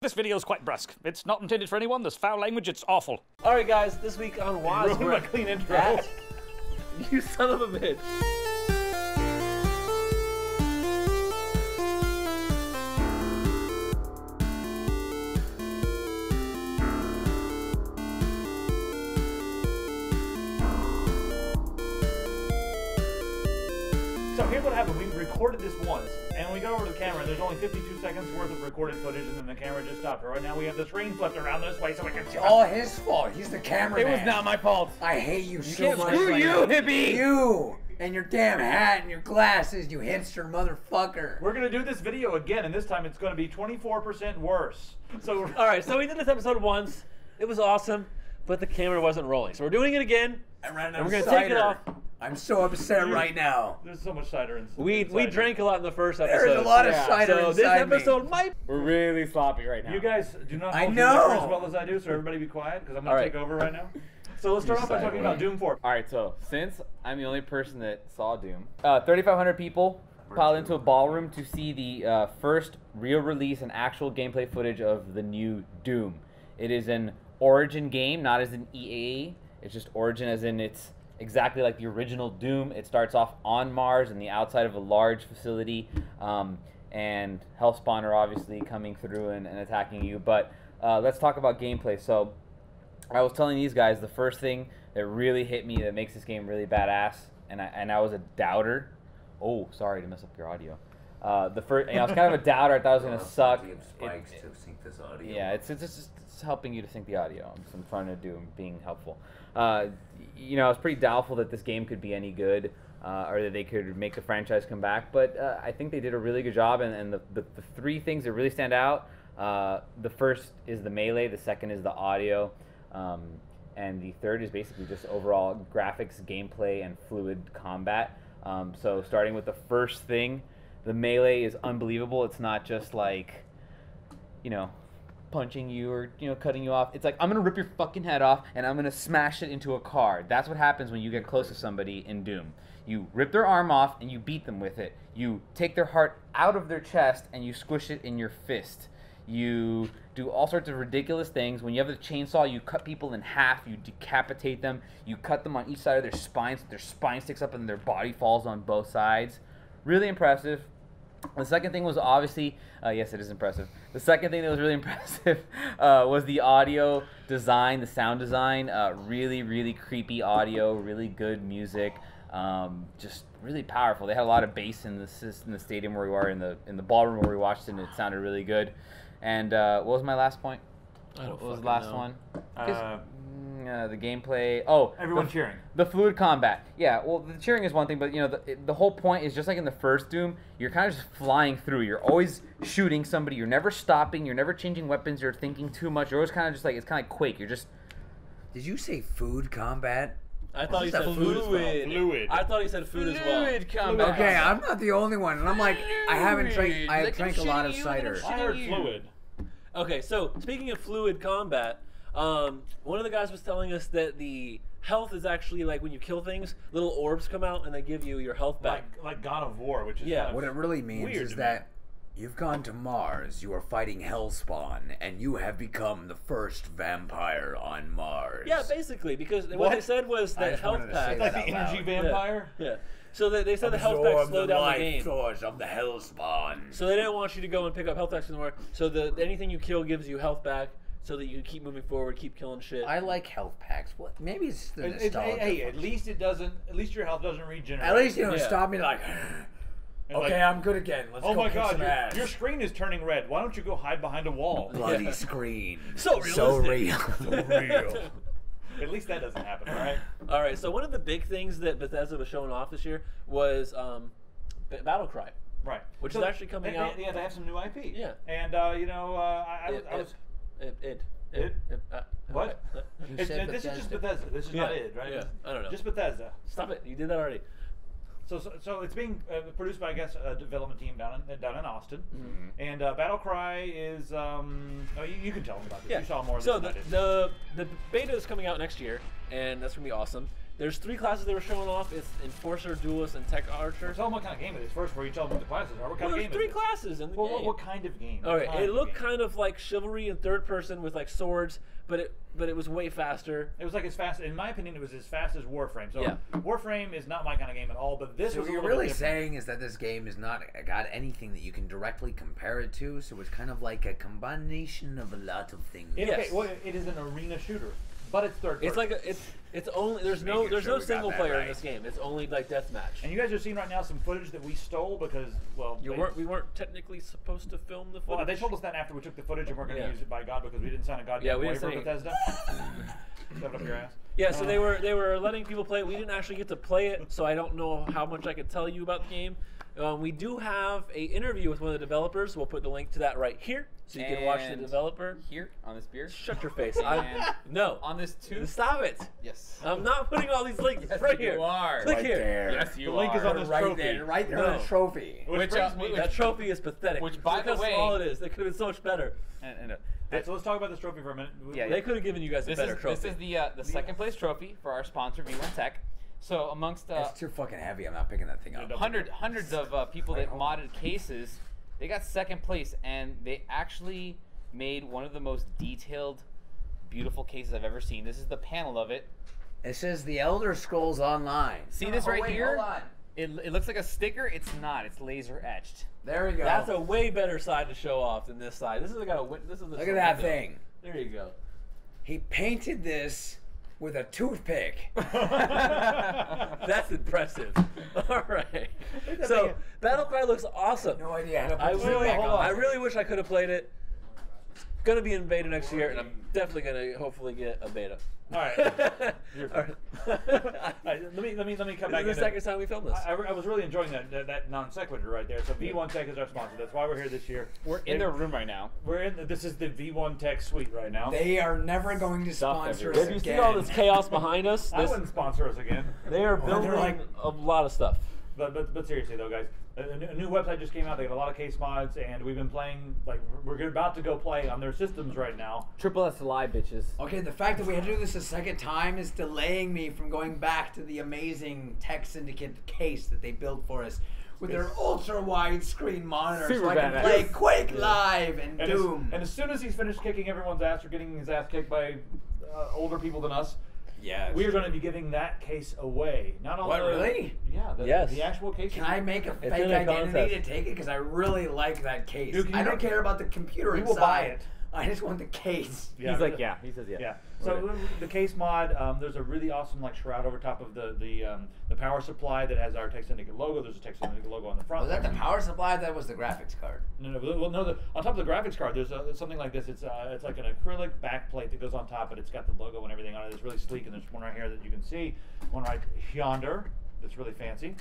This video is quite brusque. It's not intended for anyone. There's foul language. It's awful. All right, guys. This week on WASD, we're a clean intro. You son of a bitch. So here's what happened. We recorded this once, and we got over to the camera, and there's only 52 seconds worth of recorded footage, and then the camera just stopped. Right now we have the screen flipped around this way so we can see. All his fault. He's the cameraman. It was not my fault. I hate you so much. Screw you, hippie! You and your damn hat and your glasses, you hipster motherfucker. We're going to do this video again, and this time it's going to be 24% worse. So All right, so we did this episode once. It was awesome, but the camera wasn't rolling. So we're doing it again, I ran out and of we're going to take cider. it off. I'm so upset right now. there's so much cider in We drank a lot in the first episode. There's a lot of cider so inside this episode me. might... We're really sloppy right now. You guys do not I hold know. your liquor as well as I do, so everybody be quiet, because I'm going to take over right now. So let's start off by talking about Doom 4. All right, so since I'm the only person that saw Doom, 3,500 people piled into a ballroom to see the first real release and actual gameplay footage of the new Doom. It is an Origin game, not as an EA. It's just Origin as in it's exactly like the original Doom. It starts off on Mars in the outside of a large facility, and Hellspawn are obviously coming through and attacking you. But let's talk about gameplay. So I was telling these guys the first thing that really hit me that makes this game really badass, and I was a doubter. Oh, sorry to mess up your audio. The first, I was kind of a doubter. I thought it was gonna suck. Spikes to sync this audio. Yeah, it's helping you to sync the audio. I'm trying to do, being helpful. You know, I was pretty doubtful that this game could be any good, or that they could make the franchise come back. But I think they did a really good job. And the three things that really stand out: the first is the melee, the second is the audio, and the third is basically just overall graphics, gameplay, and fluid combat. So starting with the first thing, the melee is unbelievable. It's not just like, you know, punching you or, you know, cutting you off. It's like, I'm gonna rip your fucking head off and I'm gonna smash it into a car. That's what happens when you get close to somebody in Doom. You rip their arm off and you beat them with it. You take their heart out of their chest and you squish it in your fist. You do all sorts of ridiculous things. When you have the chainsaw, you cut people in half, you decapitate them, you cut them on each side of their spines, their spine sticks up and their body falls on both sides. Really impressive. The second thing was obviously, yes, it is impressive. The second thing that was really impressive was the audio design, the sound design. Really, really creepy audio, really good music, just really powerful. They had a lot of bass in the stadium where we were, in the ballroom where we watched it, and it sounded really good. And what was my last point? What was the last one? The gameplay. Oh, Everyone cheering. The fluid combat. Yeah, well, the cheering is one thing, but you know, the whole point is just like in the first Doom, you're kind of just flying through. You're always shooting somebody. You're never stopping. You're never changing weapons. You're thinking too much. You're always kind of just like, it's kind of like Quake. You're just. Did you say food combat? I thought he said food as well. Fluid. I thought he said food as well. Fluid combat. Okay, I'm not the only one, and I'm like, I haven't drank. I Like drank a I'm lot of shitting you, cider. and I heard fluid. Okay, so speaking of fluid combat, one of the guys was telling us that the health is actually like when you kill things, little orbs come out and they give you your health back. Like God of War, which is Yeah. kind of What it really means weird is to me. that you've gone to Mars, you are fighting Hellspawn, and you have become the first vampire on Mars. Yeah, basically, because what they said was I that just health wanted to say pack. like that the out energy loud. vampire. Yeah. So they said the health packs slow down the game. source of the Hellspawn. So they didn't want you to go and pick up health packs anymore. So anything you kill gives you health back, so that you can keep moving forward, keep killing shit. I like health packs. What? Maybe it's the nostalgia. Hey, at least it doesn't. At least your health doesn't regenerate. At least you don't Yeah. stop me like. And Okay, like, I'm good again. Let's oh go my kick God, some ass. your screen is turning red. Why don't you go hide behind a wall? bloody Yeah. screen. So realistic. So real. At least that doesn't happen, all right? All right. So one of the big things that Bethesda was showing off this year was Battlecry. Right. Which is actually coming out. Yeah, they have some new IP. Yeah. And you know, I was. What? You said This is just Bethesda. Bethesda. This is not id, right? Yeah. I don't know. Just Bethesda. Stop it. You did that already. So it's being produced by, I guess, a development team down in Austin, and Battlecry is. You can tell them about this. Yeah. You saw more of So this than I did. the beta is coming out next year, and that's gonna be awesome. There's 3 classes they were showing off. It's Enforcer, Duelist, and Tech Archer. Tell them what kind of game it is first before you tell them what the classes are. What kind Well, of game there's is 3 it? classes in the game. What kind of game? All right, What kind it of looked game? kind of like chivalry in third person with like swords, but it was way faster. It was like as fast, in my opinion, it was as fast as Warframe. So Yeah. Warframe is not my kind of game at all, but this So was what a you're little really bit different. saying is that this game is not got anything that you can directly compare it to, so it's kind of like a combination of a lot of things. It, Yes. okay, well, it is an arena shooter, but it's third person. It's like it's only there's no making sure we got single that player in right. this game. It's only like deathmatch. And you guys are seeing right now some footage that we stole because, well, We weren't technically supposed to film the footage. well, they told us that after we took the footage and we're going to Yeah. use it by God because we didn't sign a goddamn Yeah, we waiver didn't with sign Bethesda. Shove it up your ass. Yeah, so they were letting people play it. We didn't actually get to play it, so I don't know how much I could tell you about the game. We do have a interview with one of the developers. We'll put the link to that right here, so you can watch the And developer. Here on this beer. Shut your face. And No. on this too. Stop it. Yes. I'm not putting all these links Yes, right you here. are. Click Right here. there. Yes, you The link are. is on this right trophy. there, right there on No. the trophy. Which brings me- That trophy is pathetic. Which, by the Look how way- small it is. They could have been so much better. So let's talk about this trophy for a minute. Yeah, They could have given you guys a This better is trophy. this is the second place trophy for our sponsor V1 Tech. So amongst It's too fucking heavy. I'm not picking that thing up. hundreds of people that modded cases, they got second place, and they actually made one of the most detailed, beautiful cases I've ever seen. This is the panel of it. It says The Elder Scrolls Online. See this right wait, here? Hold on. It looks like a sticker. It's not. It's laser etched. There we go. That's a way better side to show off than this side. This is this is the Look at that thing. There you go. He painted this with a toothpick. That's impressive. All right. So Battlecry looks awesome. No idea how to put I this really, back on. I really wish I could have played it. It's gonna be in beta next year, and I'm definitely gonna hopefully get a beta. All right. All right. All right, let me come This back is the into second time we filmed this. I was really enjoying that non sequitur right there. So V1 Tech is our sponsor. That's why we're here this year. We're in their room right now. We're in. This is the V1 Tech suite right now. They are never going to Stuff sponsor us everywhere. If you again. see all this chaos behind us, I wouldn't sponsor us again. they are building a lot of stuff. But seriously though, guys, a new website just came out. They got a lot of case mods, and we've been playing. Like we're about to go play on their systems right now. Triple S lie, bitches. Okay, the fact that we had to do this a second time is delaying me from going back to the amazing Tech Syndicate case that they built for us with their ultra wide screen monitor, so Super I can badass. play QuakeLive and Doom. And as soon as he's finished kicking everyone's ass or getting his ass kicked by older people than us, Yes. we are going to be giving that case away. Not only What, really? Yeah. Yes. The actual case. Can I make a fake in a identity contest. to take it? Because I really like that case. Dude, can you I don't make- care about the computer We inside. will buy it. I just want the case. Yeah, He's like, yeah. He says, yeah. Yeah. So the case mod, there's a really awesome like shroud over top of the power supply that has our Tech Syndicate logo. There's a Tech Syndicate logo on the front. Was that the power supply? That was the graphics card. No. Well, no. On top of the graphics card, there's something like this. It's like an acrylic backplate that goes on top, but it's got the logo and everything on it. It's really sleek, and there's one right here that you can see. One right yonder that's really fancy.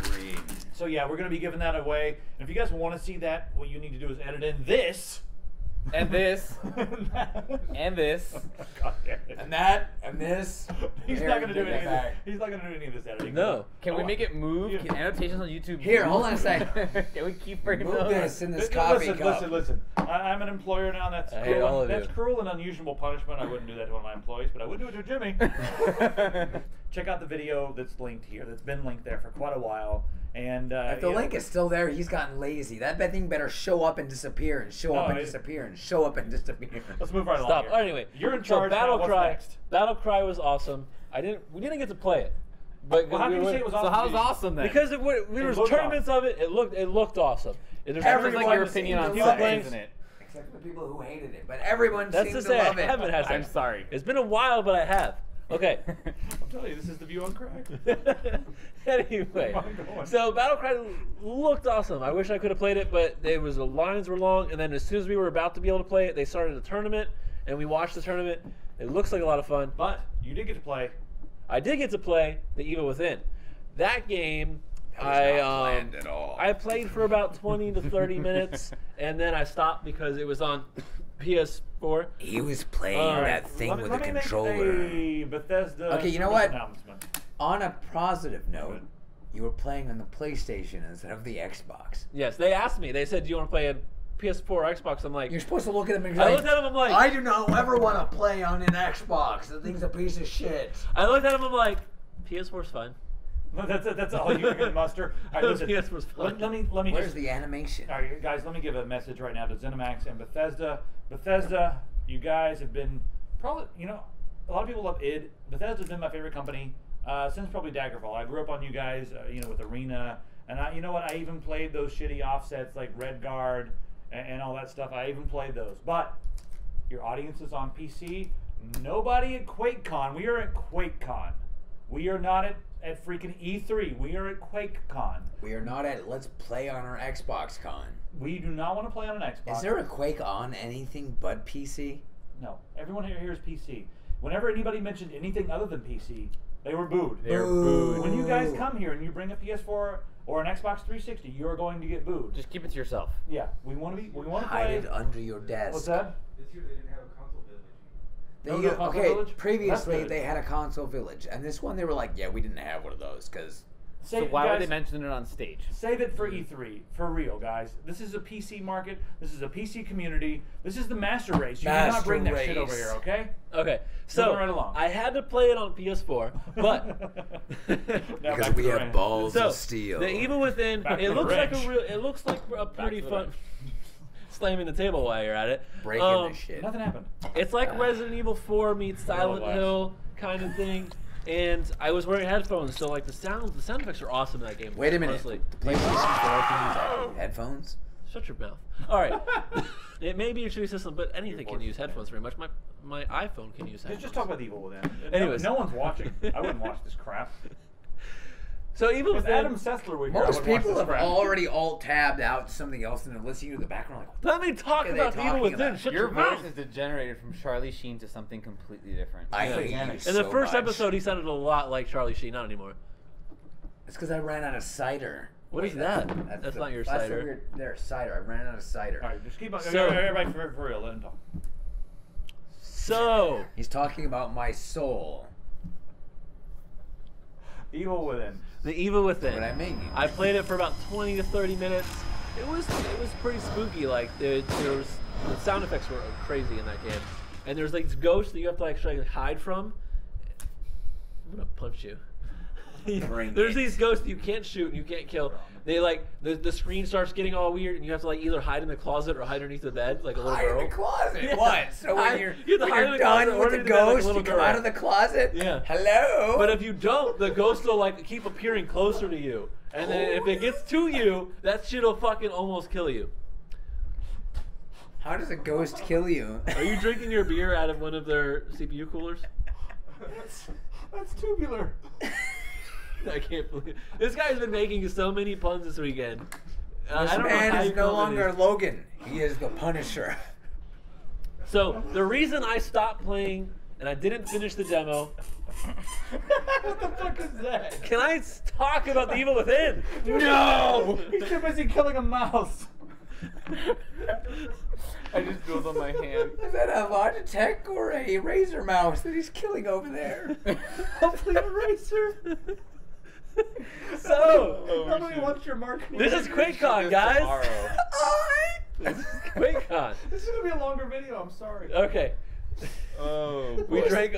Green. So yeah, we're going to be giving that away. And if you guys want to see that, what you need to do is edit in this. And this. And this. God damn it. And that, and this. He's Here, not going to do take any that of this. back. He's not going to do any of this editing. No. Can we make it move? Yeah. Can annotations on YouTube Here, move? hold on a second. Can we keep bringing Move those? this in this Listen, coffee cup. listen. I'm an employer now. That's I hate cruel. all of That's you. cruel and unusual punishment. I wouldn't do that to one of my employees, but I would do it to Jimmy. Check out the video that's linked here. That's been linked there for quite a while. And If the link is still there, he's gotten lazy. That thing better show up and disappear and show up and disappear and show up and disappear. Let's move right Stop. along. Here. Anyway, You're in so charge now. What's Battlecry. next? Battlecry was awesome. We didn't get to play it, but Well, how can you say it was awesome? So how's to you? awesome then? because there was looked tournaments of it. It looked awesome. There's Everyone's like your everyone- opinion on people sex, playing- isn't it? Except for the people who hated it. But everyone That's seems to to say, love I it. haven't had I'm sex. sorry. It's been a while, but I have. Okay. I'm telling you, this is the view on crack. Anyway, Keep on going. so Battlecry looked awesome. I wish I could have played it, but the lines were long, and then as soon as we were about to be able to play it, they started a tournament, and we watched the tournament. It looks like a lot of fun. But you did get to play. I did get to play the Evil Within. That game, That was not planned at all. I played for about 20 to 30 minutes, and then I stopped because it was on PS4. He was playing All right. that thing with a Let me controller. make a Bethesda Okay, you know service what? announcement. On a positive note, you were playing on the PlayStation instead of the Xbox. Yes, they asked me. They said, "Do you want to play a PS4 or Xbox?" I'm like, You're supposed to look at them and I say, looked at him. I'm like, I do not ever want to play on an Xbox. The thing's a piece of shit. I looked at him. I'm like, PS4's fine. No, that's all you can muster. All right, listen. PS4's fine. Let me Where's just, the animation? all right, guys, let me give a message right now to ZeniMax and Bethesda. Bethesda, you guys have been probably, a lot of people love id. Bethesda's been my favorite company since probably Daggerfall. I grew up on you guys, with Arena, and you know what? I even played those shitty offsets like Redguard and all that stuff. I even played those. But your audience is on PC. Nobody at QuakeCon. We are at QuakeCon. We are not at freaking E3. We are at QuakeCon. We are not at Let's Play on our Xbox Con. We do not want to play on an Xbox. Is there a Quake on anything but PC? No. Everyone here is PC. Whenever anybody mentioned anything other than PC, they were booed. They're booed. When you guys come here and you bring a PS4 or an Xbox 360, you are going to get booed. Just keep it to yourself. Yeah, we want to Hide play. it under your desk. What's that? This year they didn't have a console village. No console village? Previously That's good. they had a console village, and this one they were like, yeah, we didn't have one of those because So why would they mention it on stage? Save it for E3, for real, guys. This is a PC market. This is a PC community. This is the master race. You cannot bring that shit over here, okay? Okay, so Moving right along. I had to play it on PS4, but Now because back we to the have ring. balls so of steel. the Evil Within, Back to it the looks like wrench. it looks like a pretty to the fun. wrench. Slamming the table while you're at it. Breaking the shit. Nothing happened. It's like Resident Evil 4 meets Silent was. Hill kind of thing. And I was wearing headphones, so like the sound effects are awesome in that game. Wait a minute. Honestly. The PlayStation 4 can use headphones? Shut your mouth. All right. It may be a true system, but anything can use headphones very much. My iPhone can use headphones. Just talk about the Evil Within. Anyways. No one's watching. I wouldn't watch this crap. So Evil If Within. Adam Sessler were here, I Most would watch people this have crap. already alt-tabbed out something else and they're listening to the background like, Let me talk are they about the Evil talking Within. about? Shut Your your voice mouth. is degenerated from Charlie Sheen to something completely different. I Yeah. hate you In so the first much. episode, he sounded a lot like Charlie Sheen. Not anymore. It's because I ran out of cider. What is that? That's not your that's cider. the weird- There's cider. I ran out of cider. All right, just keep on. So- Everybody, for real, let him talk. So, He's talking about my soul. Evil Within. the Evil Within. What I mean. I played it for about 20 to 30 minutes. It was pretty spooky. Like the sound effects were crazy in that game, and there's like these ghosts that you have to actually hide from. I'm gonna punch you. Bring There's it. these ghosts you can't shoot and you can't kill. They like the screen starts getting all weird, and you have to like either hide in the closet or hide underneath the bed like a little Hide girl. in the closet. Yeah. What? So Hide- when you're, you have to when hide you're in the closet done or with the underneath the bed like a ghost, little you come girl. out of the closet. Yeah. Hello. But if you don't, the ghost will like keep appearing closer to you, and then if it gets to you, that shit'll fucking almost kill you. How does a ghost kill you? Are you drinking your beer out of one of their CPU coolers? That's tubular. I can't believe this guy's been making so many puns this weekend. This I don't know man how is you no come up with longer these. Logan. He is the Punisher. So the reason I stopped playing and I didn't finish the demo. What the fuck is that? Can I talk about the Evil Within? No! He's too busy killing a mouse. I just drilled on my hand. Is that a Logitech or a Razer mouse that he's killing over there? Hopefully a racer. So Nobody wants your marketing. this is QuakeCon, guys. This is QuakeCon. This is gonna be a longer video. I'm sorry. Okay. Oh. We drank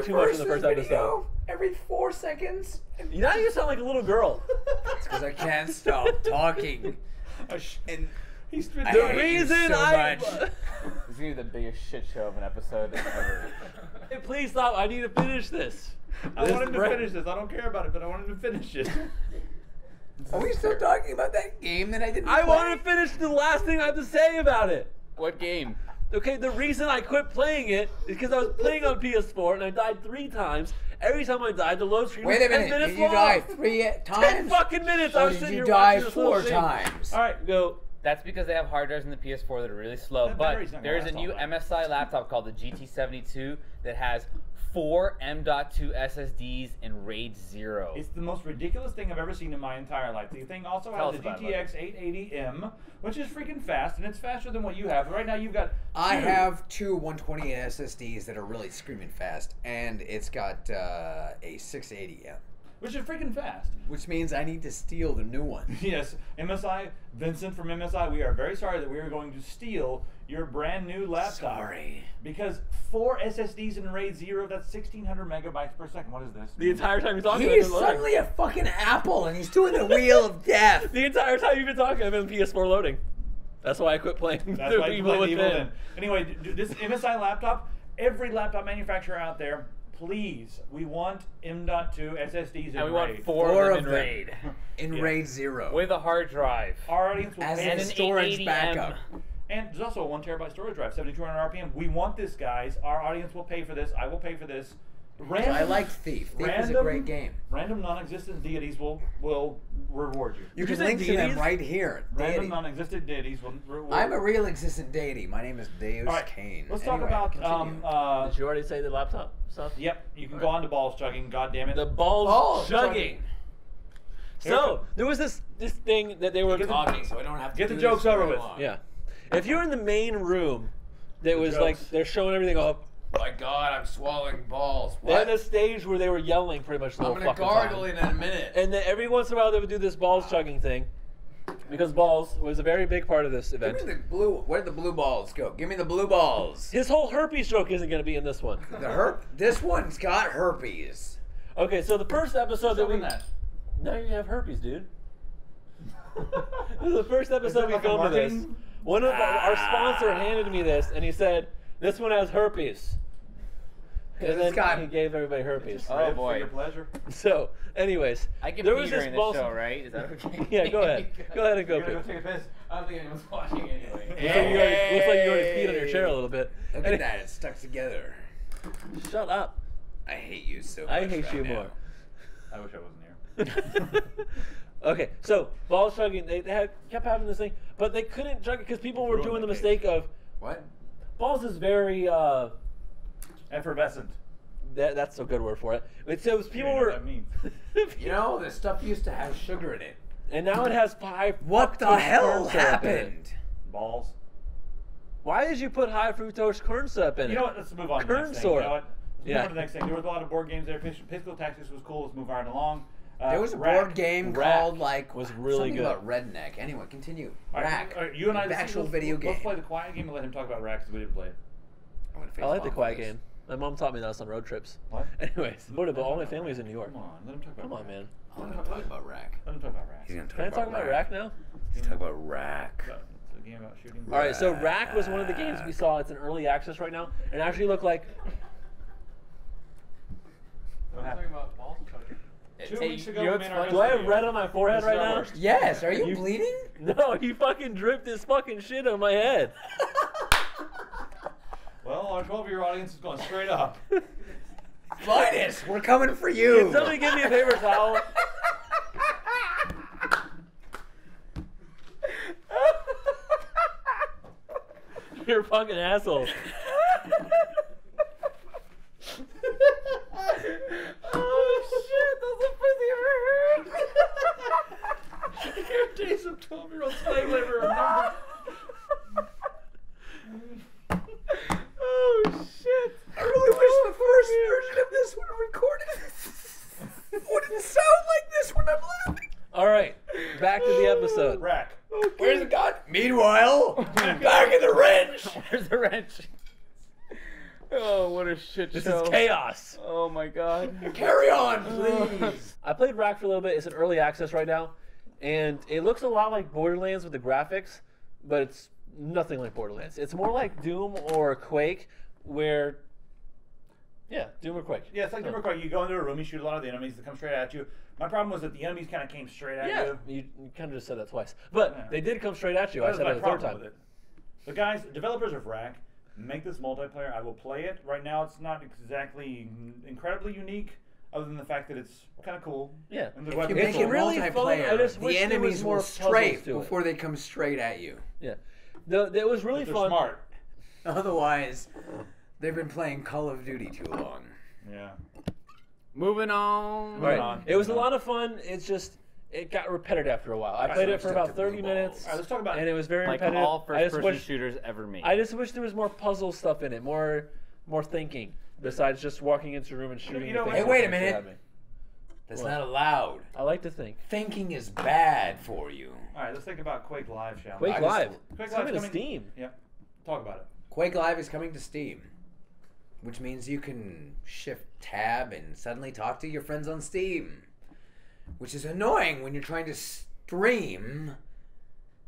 too much in the first episode. Every 4 seconds. Now you sound like a little girl. It's because I can't stop talking. And He's been I The hate you reason so I much. This is gonna be the biggest shit show of an episode ever. Hey, please stop. I need to finish this. I This want him to break- finish this. I don't care about it, but I want him to finish it. Are we still talking about that game that I didn't I play? want to finish the last thing I have to say about it. What game? Okay, the reason I quit playing it is because I was playing on PS4 and I died 3 times. Every time I died, the load screen Wait was a 10 minute. minutes Did you long. die 3 times? 10 fucking minutes. I Or was did sitting you here die watching this whole 4 thing. times? All right, go. That's because they have hard drives in the PS4 that are really slow. That But battery's not gonna there's a last new all that. MSI laptop called the GT72 that has 4 M.2 SSDs and RAID 0. It's the most ridiculous thing I've ever seen in my entire life. The thing also Tell has us a about it, GTX 880M, which is freaking fast, and it's faster than what you have. Right now, you've got. I two. have 2 128 SSDs that are really screaming fast, and it's got a 680M, Which is freaking fast. which means I need to steal the new one. Yes, MSI, Vincent from MSI, we are very sorry that we are going to steal your brand new laptop. Sorry. Because 4 SSDs in RAID 0, that's 1,600 megabytes per second. What is this? The entire time you're talking, He's suddenly a fucking apple, and he's doing the wheel of death. the entire time you've been talking, I've been PS4 loading. That's why I quit playing. That's why you Evil played Evil Within. Within. Anyway, this MSI laptop, every laptop manufacturer out there, please, we want M.2 SSDs in And we RAID. want four of them in RAID. In Yeah. RAID 0. With a hard drive. Our audience will As pay in an storage 880M. backup. And there's also a 1 terabyte storage drive, 7,200 RPM. We want this, guys. Our audience will pay for this. I will pay for this. I liked Thief. Thief is a great game. Random non-existent deities will reward you. You Did can you say link to them deities? right here. Random Deity. non-existent deities will reward I'm a real existent deity. My name is Deus All right, Cain. let's talk Anyway, about continue. Did you already say the laptop stuff? Yep, you can go on to Bawls Chugging. God damn it. The Bawls Bawls Chugging. So there was this thing that they were talking, so I don't have to Get do the this jokes very over with. long. Yeah. If you're in the main room, that was like jokes. they're showing everything up. My God, I'm swallowing balls. They had What? a stage where they were yelling pretty much the I'm whole gonna fucking gargle time. in a minute. And then every once in a while they would do this balls chugging thing, because balls was a very big part of this Give event. me the blue. Where'd the blue balls go? Give me the blue balls. His whole herpes joke isn't going to be in this one. This one's got herpes. Okay, so the first episode that we that. now you have herpes, dude. This is the first episode we like a filmed of this. marketing? One of our sponsor handed me this, and he said, "This one has herpes." And then It's got- he gave everybody herpes. Oh, Rib boy. For your pleasure. So, anyways, I can there pee was this during this balls. show, right? Is that okay? Yeah, go ahead. Go ahead and go You're gonna pee. go take a piss. I don't think anyone's watching anyway. Looks like you already peed on your chair a little bit. Look at that. It's stuck together. Shut up. I hate you so much. I hate right you now. more. I wish I wasn't here. Okay, so balls chugging, they kept having this thing, but they couldn't chug it because people were Ruined doing the my mistake of What? balls is very Effervescent. that's a good word for it. So people You know were what that means. You know, this stuff used to have sugar in it. and now it has high What the fructose hell corn syrup in it. happened? Balls. Why did you put high fructose corn syrup in it? You know what? Let's move on to the Kern next thing. syrup. You know what? Let's Yeah. move on to the next thing. There was a lot of board games there. Physical Tactics was cool. Let's move right along. There was a Rack. board game Rack called like was really something good. about redneck. Anyway, continue. All right, Rack. all right, you and I. The actual video game. Let's play the quiet game and let him talk about Rack because we didn't play it. I'm gonna face I like the palm quiet for this. game. My mom taught me that on road trips. What? Anyways, but all my family's in New York. Come on, let him talk about Come on, Rack. man. I want to talk about Rack. Let him talk about Rack. He's gonna talk Can I talk about Rack now? He's talking about Rack. It's a game about shooting. All right, so Rack was one of the games we saw. It's in early access right now, and it actually looked like. What happened? about balls chugging. 2 Hey, weeks ago, you know we what's made our funny? Do I have video. red on my forehead This right is our now? worst. Yes. Are you You- bleeding? No, he fucking dripped his fucking shit on my head. Well, our 12-year audience is going straight up. Linus, we're coming for you. Can somebody give me a paper towel? You're a fucking asshole. Oh shit, that's the first thing I've ever heard. Your days of 12-year-old slave labor are numbered. Oh shit. I really wish the first version of this would have recorded. Wouldn't sound like this when I'm laughing. All right, back to the episode. Rack. Where's it gone? Meanwhile, back in the wrench. Where's the wrench? Oh, what a shit This show. is chaos. Oh my god. Carry on, please. I played Rack for a little bit. It's in early access right now, and it looks a lot like Borderlands with the graphics, but it's nothing like Borderlands. It's more like Doom or Quake, where, yeah, Doom or Quake. Yeah, it's like number quick. You go into a room, you shoot a lot of the enemies that come straight at you. My problem was that the enemies kind of came straight at Yeah, you. you kind of just said that twice, but Yeah. they did come straight at you. That I was said my it the third problem time. with it. But guys, developers of Rack, make this multiplayer. I will play it. Right now, it's not exactly incredibly unique, other than the fact that it's kind of cool. Yeah. And the If weapons you are make cool. it really fun. multiplayer, I just wish the there was enemies more will puzzles strafe to it. before they come straight at you. Yeah, it was really They're fun. smart. Otherwise, they've been playing Call of Duty too long. Yeah. Moving on. Right. on. It was a lot of fun. It's just it got repetitive after a while. I played it for about 30 minutes, All right, let's talk about and it was very Like repetitive. all I just first-person wish shooters ever made. I just wish there was more puzzle stuff in it, more thinking besides just walking into a room and shooting. You know the what? things Hey, wait a that come minute. at me. That's What? not allowed. I like to think. Thinking is bad for you. All right, let's think about QuakeLive, shall we? Quake I just- Live. QuakeLive's It's coming to coming- Steam. Yep. Talk about it. QuakeLive is coming to Steam, which means you can shift tab and suddenly talk to your friends on Steam, which is annoying when you're trying to stream.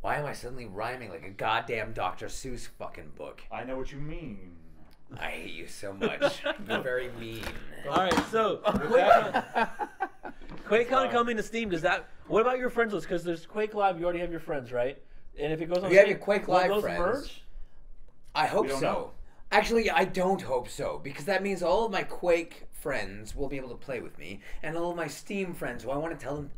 Why am I suddenly rhyming like a goddamn Dr. Seuss fucking book? I know what you mean. I hate you so much. You're very mean. All right, so QuakeCon coming to Steam. Does that? What about your friends list? Because there's QuakeLive. You already have your friends, right? And if it goes on, You have Steam, your QuakeLive will those friends. merge? I hope We don't so. know. Actually, I don't hope so, because that means all of my Quake friends will be able to play with me, and all of my Steam friends who I want to tell them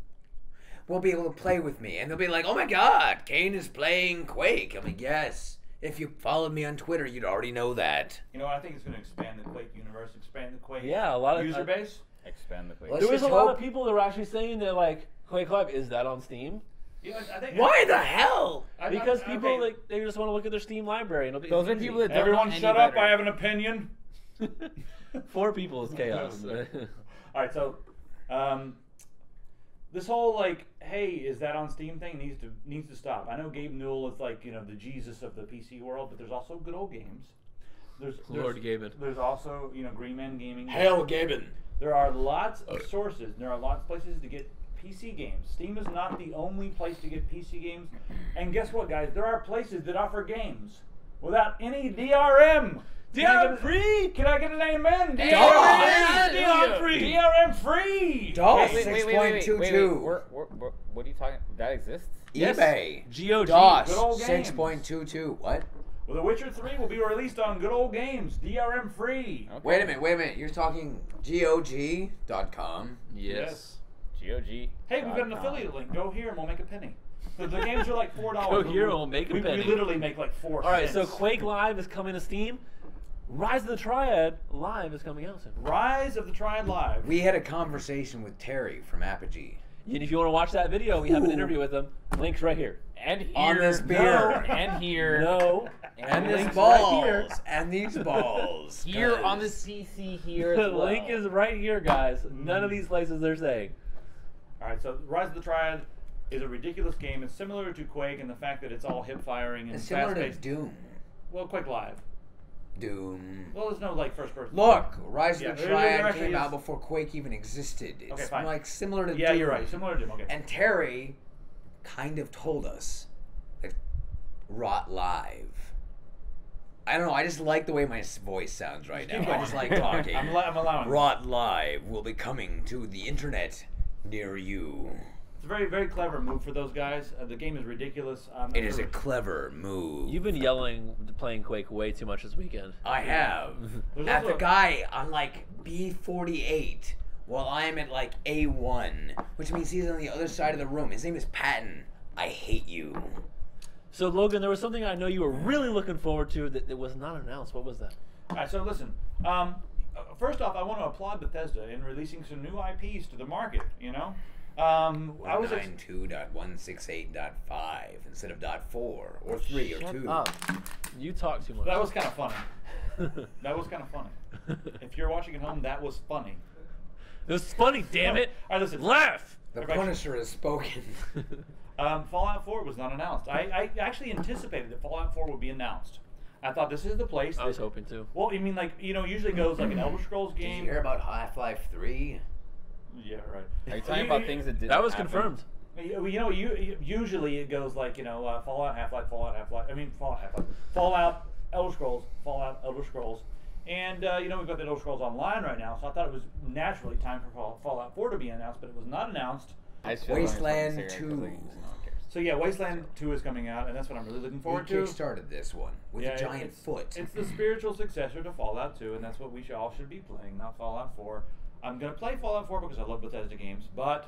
will be able to play with me, and they'll be like, "Oh my God, Qain is playing Quake." I'm like, "Yes." If you followed me on Twitter, you'd already know that. You know, I think it's going to expand the Quake universe, expand the Quake Yeah, a lot of user base. Expand the Quake. Let's There was just a lot hope- of people that were actually saying that like QuakeLive is that on Steam Yeah, I think. Why the hell? because okay. people like they just want to look at their Steam library. And it'll be, Those it's are easy. people that don't Everyone, know any shut up! better. I have an opinion. 4 people is chaos. All right, so this whole like, hey, is that on Steam thing needs to stop. I know Gabe Newell is like, you know, the Jesus of the PC world, but there's also good old games. There's Lord Gaben. There's also, you know, Green Man Gaming. Hell, Gaben. There are lots of sources. There are lots of places to get PC games. Steam is not the only place to get PC games. And guess what, guys? There are places that offer games without any DRM. DRM free? Can I get an amen? DRM free. DRM free. DOS Wait, 6.22. What are you talking? That exists? Yes. eBay. GOG. DOS Good old games. 6.22. What? Well, The Witcher 3 will be released on good old games, DRM free. Okay. Wait a minute. You're talking GOG.com. Yes. GOG. Hey, we've got an affiliate link. Go here and we'll make a penny. The games are like $4. Go here and we'll make a penny. We literally make like 4 All right, so cents. QuakeLive is coming to Steam. Rise of the Triad Live is coming out soon. Rise of the Triad Live. We had a conversation with Terry from Apogee. And if you want to watch that video, we have an Ooh. interview with him. Link's right here. And here. On this beer. And here. No. And Link's these right balls. here. And these balls. Here on the 'cause CC here The as well. link is right here, guys. None of these places they're saying. All right, so Rise of the Triad is a ridiculous game. It's similar to Quake in the fact that it's all hip firing and It's similar to fast-paced. Doom. Well, Quake Live. Doom. Well, there's no like first person. Look, Rise Yeah, of the there Triad actually came is. out before Quake even existed. It's Okay, fine. like similar to Yeah, Doom. you're right. Similar to Doom. Okay. And Terry kind of told us that Rot Live. I don't know. I just like the way my voice sounds right now. Keep I going. just like talking. I'm allowing. Rot Live will be coming to the internet near you. It's a very, very clever move for those guys. The game is ridiculous. It is a clever move. You've been yelling playing Quake way too much this weekend. I have. There's At also the guy on like B48 while I'm at like A1, which means he's on the other side of the room. His name is Patton. I hate you. So, Logan, there was something I know you were really looking forward to that was not announced. What was that? All right, so listen. First off, I want to applaud Bethesda in releasing some new IPs to the market. You know, I was 192.168.5 instead of .4 or 3 or 2. Up. You talk too much. that was kind of funny. That was kind of funny. If you're watching at home, that was funny. It was funny, damn it. All right, listen. Laugh. The Everybody- Punisher has spoken. Fallout 4 was not announced. I actually anticipated that Fallout 4 would be announced. I thought this is the place. I was hoping to. Well, I mean, like, you know, usually goes like an Elder Scrolls Did you game. hear about Half-Life 3? Yeah, right. Are you talking about things that didn't That was happen? confirmed. You know, usually it goes like, you know, Fallout, Half-Life, Fallout, Half-Life. I mean, Fallout, Half-Life. Fallout, Elder Scrolls, Fallout, Elder Scrolls. And, you know, we've got the Elder Scrolls Online right now, so I thought it was naturally time for Fallout 4 to be announced, but it was not announced. I just feel like Wasteland something's here 'cause, 2. like, no one cares. So, yeah, Wasteland 2 is coming out, and that's what I'm really looking He forward to. kickstarted this one with a giant it's, foot. It's the spiritual successor to Fallout 2, and that's what we all should be playing, not Fallout 4. I'm going to play Fallout 4 because I love Bethesda games, but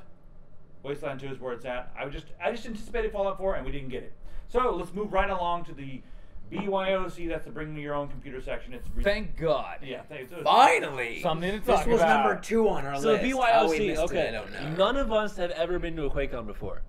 Wasteland 2 is where it's at. I just anticipated Fallout 4, and we didn't get it. So let's move right along to the BYOC. That's the Bring Me Your Own Computer section. It's Thank God. yeah. Thanks. Finally! Something to This talk was about. number 2 on our So list. BYOC, How we missed okay. it, I don't know. None of us have ever been to a QuakeCon before.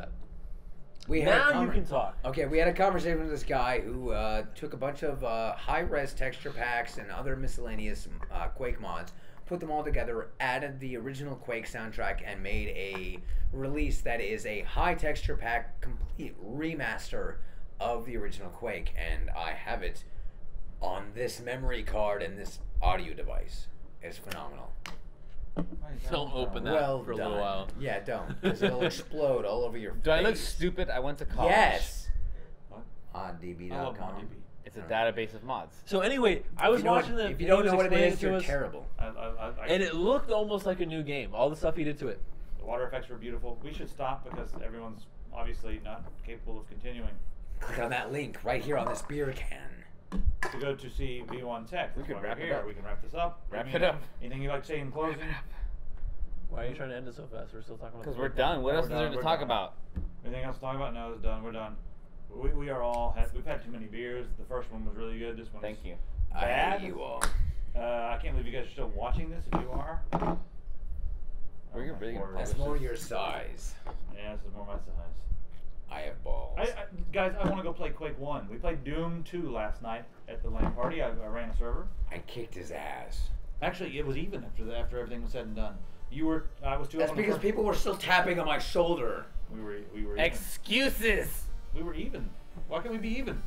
We had a Now you can talk. Okay, we had a conversation with this guy who took a bunch of high-res texture packs and other miscellaneous Quake mods, put them all together, added the original Quake soundtrack, and made a release that is a high texture pack, complete remaster of the original Quake. And I have it on this memory card and this audio device is phenomenal. Don't open that Well for a done. little while. Yeah, don't, because it'll explode all over your face. Do I look stupid? I went to college. Yes. What? OddDB.com. I love ModDB. It's a database of mods. So anyway, I was watching the. If you don't know what it is, to you're us, terrible. and it looked almost like a new game. All the stuff he did to it. The water effects were beautiful. We should stop because everyone's obviously not capable of continuing. Click on that link right here on this beer can. To go to see V1 Tech. We That's could why we're wrap it here. up. We can wrap this up. Wrap I mean, it up. Anything you'd like to say in closing? Why are you trying to end it so fast? We're still talking about. Because the we're game. done. What We're else is there done, to we're talk done. about? Anything else to talk about? No, it's done. We're done. We are all. We've had too many beers. The first one was really good. This one. Thank is you. I bad. hate you all. I can't believe you guys are still watching this. If you are. We're Oh, my really Lord. gonna That's more your size. Yeah, this is more my size. I have balls. Guys, I want to go play Quake 1. We played Doom 2 last night at the LAN party. I ran a server. I kicked his ass. Actually, it was even after everything was said and done. I was 2 That's up on the because first- people were still tapping on my shoulder. We were even. Excuses! We were even. Why can't we be even?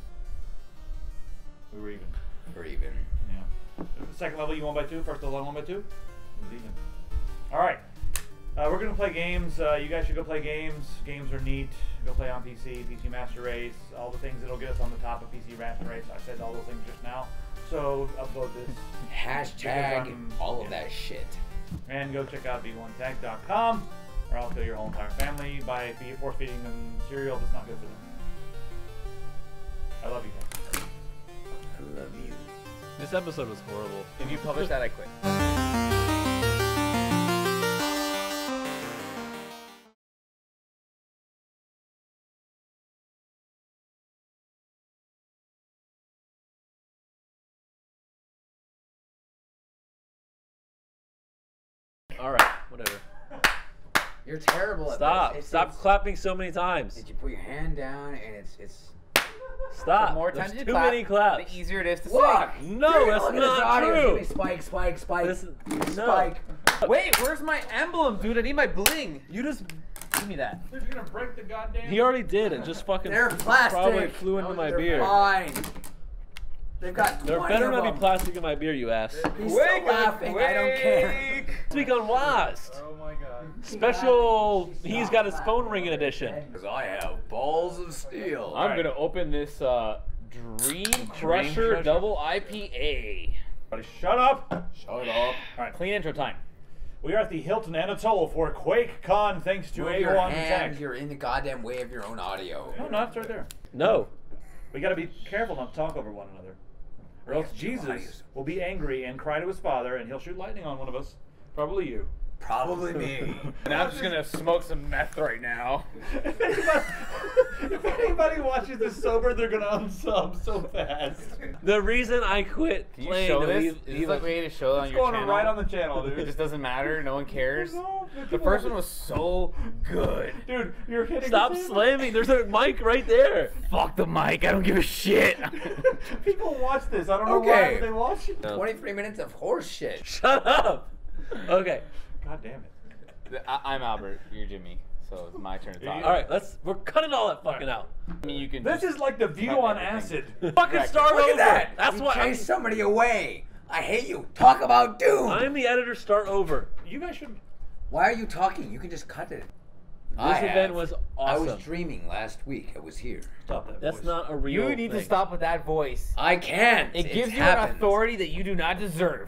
We were even. Or even. Yeah. The second level you won by 2. First level I won by 2. It was even. All right. We're gonna play games. You guys should go play games. Games are neat. Go play on PC, PC Master Race, all the things that'll get us on the top of PC Master Race. I said all those things just now. So upload this Hashtag Because all of yeah. that shit. and go check out v1tag.com, or I'll kill your whole entire family by force feeding them cereal that's not good for them. I love you guys. I love you. This episode was horrible. If you publish that, I quit. All right, whatever. You're terrible at Stop! this. Stop clapping so many times. Did you put your hand down and it's Stop! The more There's times you too clap, many claps. the easier it is to look. sing. No, Dude, that's look at this not audio. It's true. gonna be Spike, spike, spike, This is- no. spike. Wait, where's my emblem, dude? I need my bling. You just. Give me that. Dude, you're gonna break the goddamn. He already did. It just fucking. They're plastic. Probably flew into my They're beer. Fine. They've got. There 20 better of not be them. plastic in my beer, you ass. He's still laughing. I don't care. Speak on WASD. Oh my god. Special. He's got his phone ringing edition. Because I have balls of steel. I'm gonna open this Dream Crusher Double IPA. Everybody shut up. Shut up. All right. Clean intro time. We are at the Hilton Anatole for QuakeCon, thanks to Move your A1 hands. Tech. You're in the goddamn way of your own audio. No, it's right there. No. We gotta be careful not to talk over one another, or else Jesus will be angry and cry to his father, and he'll shoot lightning on one of us. Probably you. Probably me. And I'm just gonna smoke some meth right now. If anybody watches this sober, they're gonna unsub so fast. The reason I quit Can you playing show the this? Wii- Is this like way to show it on It's your going channel? right on the channel, It dude. just doesn't matter. No one cares. No, The people- first one was so good. Dude, you're hitting. Stop the table. slamming. There's a mic right there. Fuck the mic. I don't give a shit. People watch this. I don't know why Okay. but they watch it. 23 minutes of horse shit. Shut up. Okay. God damn it. I'm Albert. You're Jimmy. So it's my turn to talk. All right. We're cutting all that fucking out. I mean, you can. This just is like the view cut on everything. acid. Fucking Correct. start Look over. at that. That's you why chased somebody away. I hate you. Talk about Doom. I'm the editor. Start over. You guys should. Why are you talking? You can just cut it. This event was I awesome. was dreaming last week. I was here. Stop that. That's voice. not a real. You need to thing. stop with that voice. I can't. It It's gives you happened. an authority that you do not deserve.